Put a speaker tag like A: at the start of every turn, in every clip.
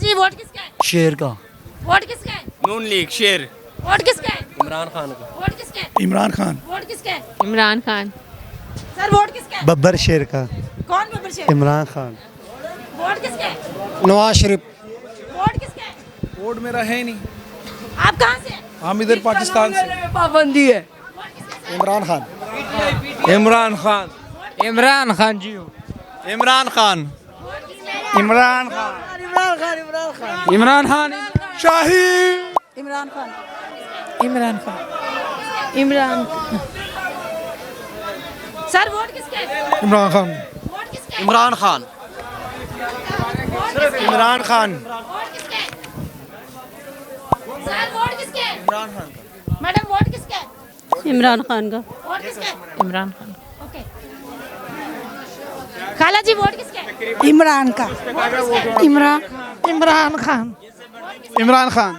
A: जी vote किसका है?
B: शेर का।
A: वोट किसका है?
C: नून लीग शेर।
A: वोट किसका है?
C: इमरान खान का।
A: वोट किसका है?
B: इमरान खान।
A: वोट किसका है?
D: इमरान खान।
A: सर वोट किसका है?
B: बब्बर शेर का।
A: कौन बब्बर शेर?
B: इमरान खान।
A: वोट किसका है?
B: नवाज शरीफ।
A: वोट किसका है?
E: वोट मेरा है नहीं,
A: आप कहाँ से हैं?
E: हम इधर पाकिस्तान से।
D: पाबंदी है।
B: इमरान खान।
E: इमरान खान।
D: इमरान खान जी।
E: इमरान खान।
B: इमरान खान।
E: इमरान खान। शाही।
D: इमरान खान। इमरान खान। इमरान
A: सर वोट किसका है?
E: इमरान खान।
A: वोट किसका है?
B: इमरान खान। इमरान खान।
A: वोट किसका है? सर वोट किसका है? इमरान खान का। मैडम वोट किसका है?
D: इमरान खान का।
A: वोट किसका है?
D: इमरान खान।
A: ओके। खाला जी वोट किसका है?
D: इमरान का। इमरान इमरान खान।
E: इमरान खान।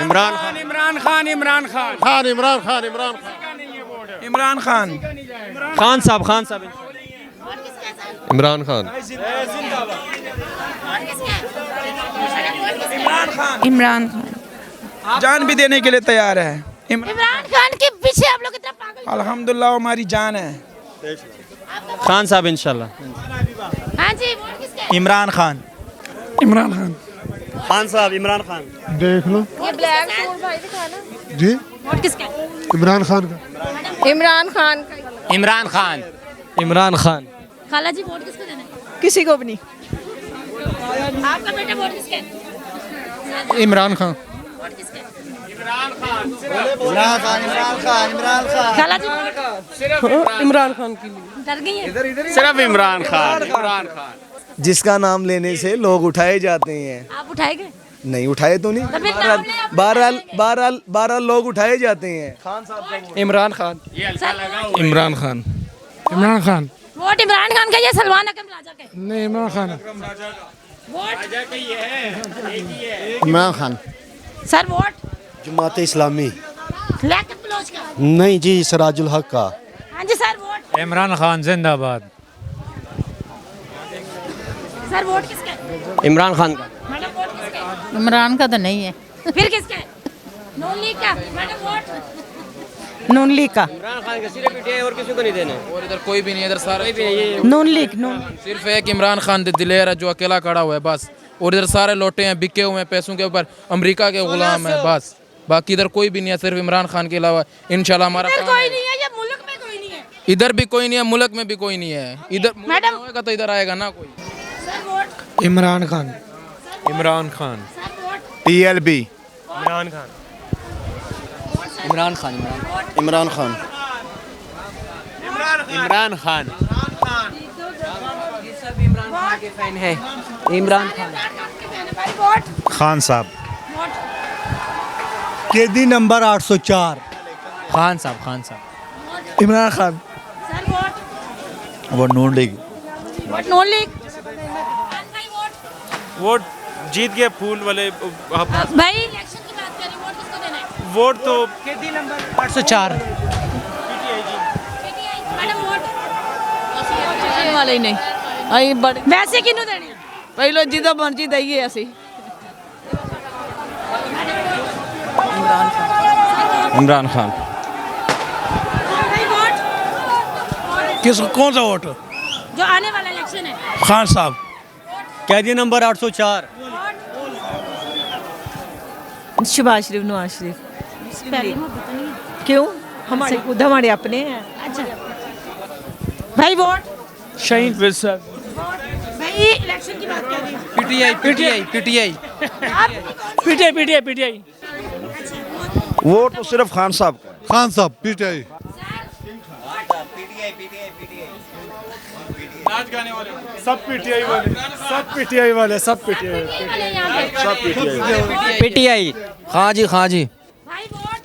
C: इमरान खान।
E: इमरान खान। इमरान खान।
B: खान इमरान खान इमरान
E: इमरान खान।
C: खान साहब
A: वोट किसका है सर?
C: इमरान खान।
A: वोट किसका है?
E: इमरान खान।
D: इमरान खान।
E: जान भी देने के लिए तैयार है।
A: इमरान खान के पीछे आप लोग इतना पागल
E: अल्हम्दुलिल्लाह हमारी जान है।
C: खान साहब इंशाल्लाह।
A: हाँ जी वोट किसका है?
B: इमरान खान।
E: इमरान खान।
C: खान साहब इमरान खान।
B: देख लो
A: ये ब्लैक सूट भाई दिखाना।
B: जी।
A: वोट किसका है?
B: इमरान खान का।
D: इमरान खान का।
C: इमरान खान। इमरान खान।
A: खाला जी वोट किसको देना है?
D: किसी को भी नहीं।
A: आपका बेटा वोट किसका है?
E: इमरान खान।
A: वोट किसका है?
B: इमरान खान इमरान खान इमरान खान।
A: खाला जी
E: इमरान खान के लिए।
A: डर गई है?
C: सिर्फ इमरान खान। इमरान खान।
F: जिसका नाम लेने से लोग उठाए जाते हैं।
A: आप उठाए गए?
F: नहीं उठाए तो नहीं।
A: तो फिर नाम ले, आप
F: बहरहाल लोग उठाए जाते हैं।
E: इमरान खान। इमरान खान। इमरान खान।
A: वोट इमरान खान का या सलमान अकरम राजा का है?
E: नहीं Imran Khan.
A: Vote
B: Imran Khan.
A: Sir vote
B: Jamaat Islami.
A: Liaquat Baloch का।
B: नहीं जी सराजुल हक का।
A: हाँ जी सर वोट।
G: इमरान खान जिंदाबाद।
A: सर वोट किसका है?
C: इमरान खान का।
A: मैडम वोट किसका है?
D: इमरान का तो नहीं है।
A: फिर किसका है? नून लीग का। मैडम वोट
D: नून लीग का।
C: इमरान खान का सिर्फ पीटीआई और किसी को नहीं देने।
E: और इधर कोई भी नहीं, इधर सारे
D: नून लीग। नून
E: सिर्फ एक इमरान खान दिलेर है जो अकेला खड़ा हुआ है बस। और इधर सारे लोटे हैं, बिके हुए हैं पैसों के ऊपर, अमेरिका के गुलाम है बस। बाकी इधर कोई भी नहीं है, सिर्फ इमरान खान के अलावा। इंशाल्लाह हमारा
A: इधर
E: काम
A: कोई
E: है।
A: नहीं है या मुल्क में कोई नहीं है?
E: इधर भी कोई नहीं है, मुल्क में भी कोई नहीं है। इधर
A: मैडम।
E: होगा तो इधर आएगा ना कोई।
A: Sir vote.
E: Imran Khan. Imran Khan.
A: Sir vote.
F: TLB।
C: Imran Khan.
B: Imran Khan. Imran Khan.
C: Imran Khan.
D: Imran Khan.
A: भाई वोट।
B: खान साहब।
A: वोट।
B: कैदी नंबर 804।
G: खान साहब। खान साहब।
B: इमरान खान।
A: Sir vote.
B: वो Noon league.
A: Vote Noon league.
C: Vote जीत गए फूल वाले।
A: भाई इलेक्शन की बात करें, वोट किसको देना है?
C: वोट तो
D: 804।
A: मैडम वोट
D: वाले ही नहीं। आई बड़े
A: वैसे किन्नू देने?
D: ਪਹਿਲੋ ਜਿਹਦਾ ਮਰਜ਼ੀ ਦਈਏ ਅਸੀਂ।
C: इमरान खान।
A: भाई वोट
E: किस कौन सा वोट?
A: जो आने वाला इलेक्शन है।
E: खान साहब।
C: कैदी नंबर 804।
D: शहबाज शरीफ, नवाज शरीफ।
A: पहली मोहब्बत नहीं है।
D: क्यों? हमारे खुद हमारे अपने हैं।
A: अच्छा भाई वोट।
E: शहीद साहब।
A: भाई इलेक्शन की बात कर रही हूँ।
E: पीटीआई।
A: आप
E: पीटीआई।
F: वोट तो सिर्फ खान साहब का।
B: खान साहब पीटीआई।
C: सब पीटीआई वाले। सब पीटीआई वाले। सब पीटीआई।
E: पीटीआई। हाँ जी हाँ जी।
A: भाई वोट।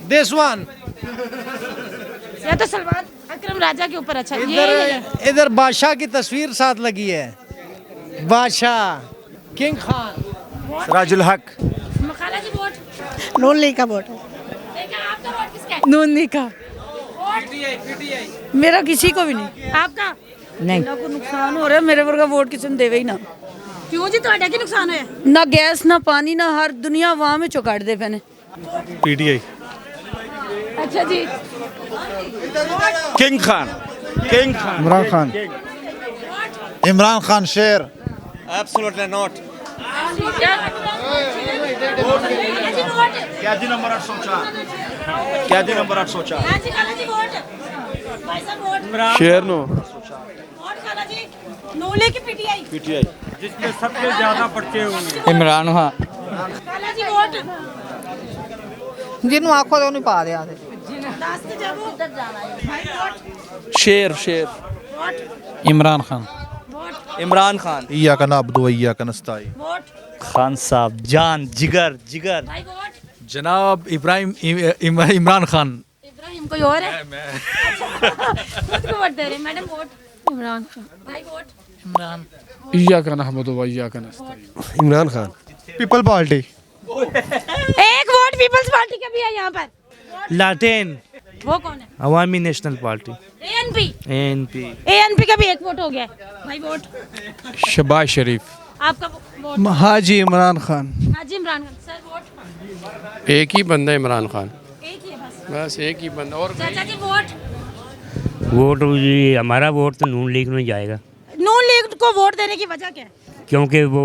E: देसवान।
A: या तो सलमान अकरम राजा के ऊपर। अच्छा ये
H: इधर बादशाह की तस्वीर साथ लगी है। बादशाह किंग खान।
F: सराजुल हक।
A: खाला जी वोट।
D: नून लीग का वोट।
A: देखा आपका वोट किसका है?
D: नून लीग का।
A: वोट
D: मेरा किसी को भी नहीं।
A: आपका।
D: नहीं को नुकसान हो रहा है, मेरे वर्गा वोट किसी ने देवे ही ना।
A: क्यों जी ਤੁਹਾਡਾ ਕੀ ਨੁਕਸਾਨ ਹੋਇਆ
D: ना गैस ना पानी ना हर दुनिया वहाँ में चौकाट दे पैने
C: पीटीआई
A: अच्छा जी
F: किंग खान
B: इमरान खान इमरान खान शेर
F: एब्सोल्युटली नॉट क्या जी नंबर 804 क्या जी नंबर 804
A: जी खाला जी वोट भाई साहब वोट
F: शेर नो
A: वोट खाला जी नूले की पीटीआई
F: पीटीआई
G: जिसमें सबसे ज्यादा पर्चे होंगे
B: इमरान खान
A: खाला जी वोट
I: ਜਿਹਨੂੰ ਆਖੋ ਤੇ ਉਹਨੂੰ ਪਾ ਦਿਆ ਤੇ
A: दास से जाओ उधर जाना है भाई वोट
F: शेर
A: वोट
B: इमरान खान
A: वोट
F: इमरान खान
B: इय्याका नअबुदु व इय्याका नस्तईन
A: वोट
F: खान साहब जान जिगर जिगर
A: भाई वोट
G: जनाब इमरान खान
A: इब्राहिम कोई और है खुद को वोट दे रहे मैडम वोट इमरान खान भाई वोट
C: इय्याका नअबुदु व इय्याका नस्तईन
F: इमरान खान
B: पीपल पार्टी
A: एक वोट पीपल्स पार्टी का भी है यहाँ पर
G: लाटेन
A: वो कौन है
G: Awami national party
A: ANP
G: ANP
A: ANP का भी एक वोट हो गया भाई वोट
C: शहबाज शरीफ
A: आपका वोट
B: हाजी इमरान खान
A: हाजी इमरान खान सर वोट
C: एक ही बंदा इमरान खान
A: एक ही है बस
C: बस एक ही बंदा और
A: चाचा जी वोट
J: वोट जी हमारा वोट तो नून लीग में जाएगा
A: नून लीग को वोट देने की वजह क्या है
J: क्योंकि वो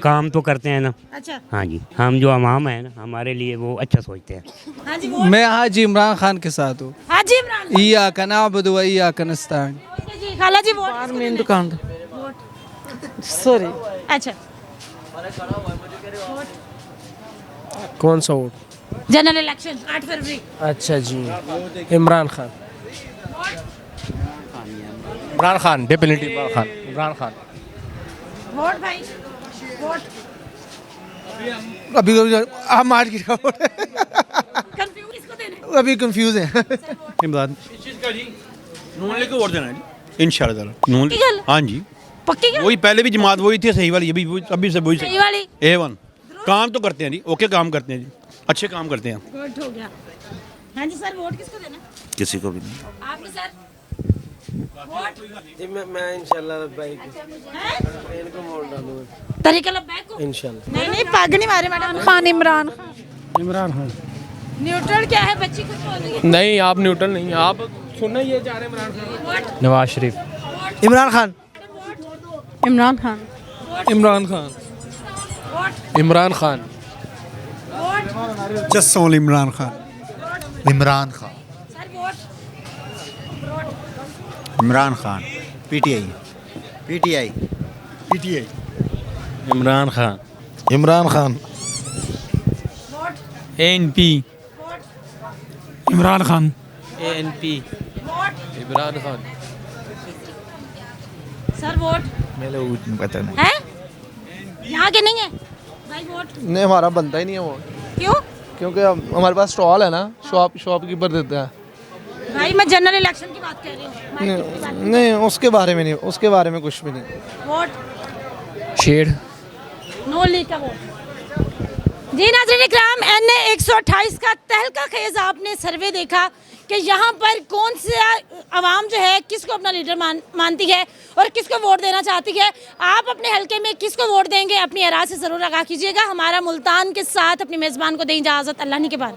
J: काम तो करते हैं ना।
A: अच्छा
J: हाँ जी, हम जो अवाम है ना हमारे लिए वो अच्छा सोचते हैं।
A: हाजी वोट
B: मैं हाजी इमरान खान के साथ हूँ
A: हाजी इमरान खान।
B: इय्याका नअबुदु व इय्याका नस्तईन
A: जी खाला जी वोट
I: ਮੇਨ ਦੁਕਾਨ
A: वोट
I: ਸੌਰੀ
A: अच्छा
C: कौन सा वोट
A: जनरल इलेक्शन 8 फरवरी
C: अच्छा जी इमरान खान डेफिनेटली इमरान खान
A: वोट भाई वोट
B: अभी आप मार्केट का वोट
A: कंफ्यूज किसको देना
B: अभी कंफ्यूज है
F: इमरान नून लीग को वोट देना है जी इंशाल्लाह नून
A: पक्की गल?
F: हाँ जी
A: पक्की क्या
F: वही पहले भी जमात वही थी सही वाली ये भी अभी से वही
A: सही वाली
F: A1 काम तो करते हैं जी ओके काम करते हैं जी अच्छे काम करते हैं
A: वोट हो गया हाँ जी सर वोट किसको देना
F: किसी को भी नहीं
A: आपके सर वोट
G: मैं इंशाल्लाह भाई
A: हैं?
G: इनको वोट डालूंगा
A: तरीका लब्बैक को
G: इंशाल्लाह
A: नहीं नहीं पग नहीं मारे मैडम
I: ਖਾਨ ਇਮਰਾਨ
C: इमरान खान
A: न्यूट्रल क्या है बच्ची कुछ बोल रही है
C: नहीं आप न्यूट्रल नहीं आप सुनना ये चाह रहे हैं Imran Khan
A: vote
G: Nawaz Sharif
B: Imran Khan
I: Imran Khan
C: Imran Khan
A: vote
C: Imran Khan
A: vote
B: just only Imran Khan Imran Khan
A: sir vote
B: Imran Khan PTI PTI PTI
G: Imran Khan
B: Imran Khan
A: vote
G: ANP
A: vote
C: Imran Khan
G: ANP
A: vote
C: Imran Khan
A: sir vote
B: मेरे पता नहीं
A: है यहाँ के नहीं है भाई वोट
B: नहीं हमारा बनता ही नहीं है वो
A: क्यों
B: क्योंकि हमारे पास स्टॉल है ना शॉपकीपर देता है
A: भाई मैं जनरल इलेक्शन की बात कर रही हूँ
B: नहीं उसके बारे में नहीं उसके बारे में कुछ भी नहीं
A: वोट
C: शेर
A: नो लीग का वोट जी नाज़रीन इकराम NA 128 का तहलका खेज आपने सर्वे देखा कि यहाँ पर कौन से आवाम जो है किसको अपना लीडर मानती है और किसको वोट देना चाहती है। आप अपने हलके में किसको वोट देंगे अपनी आराज़ से ज़रूर आगाह कीजिएगा। हमारा मुल्तान के साथ अपनी मेज़बान को दें इजाज़त। अल्लाह के बाद।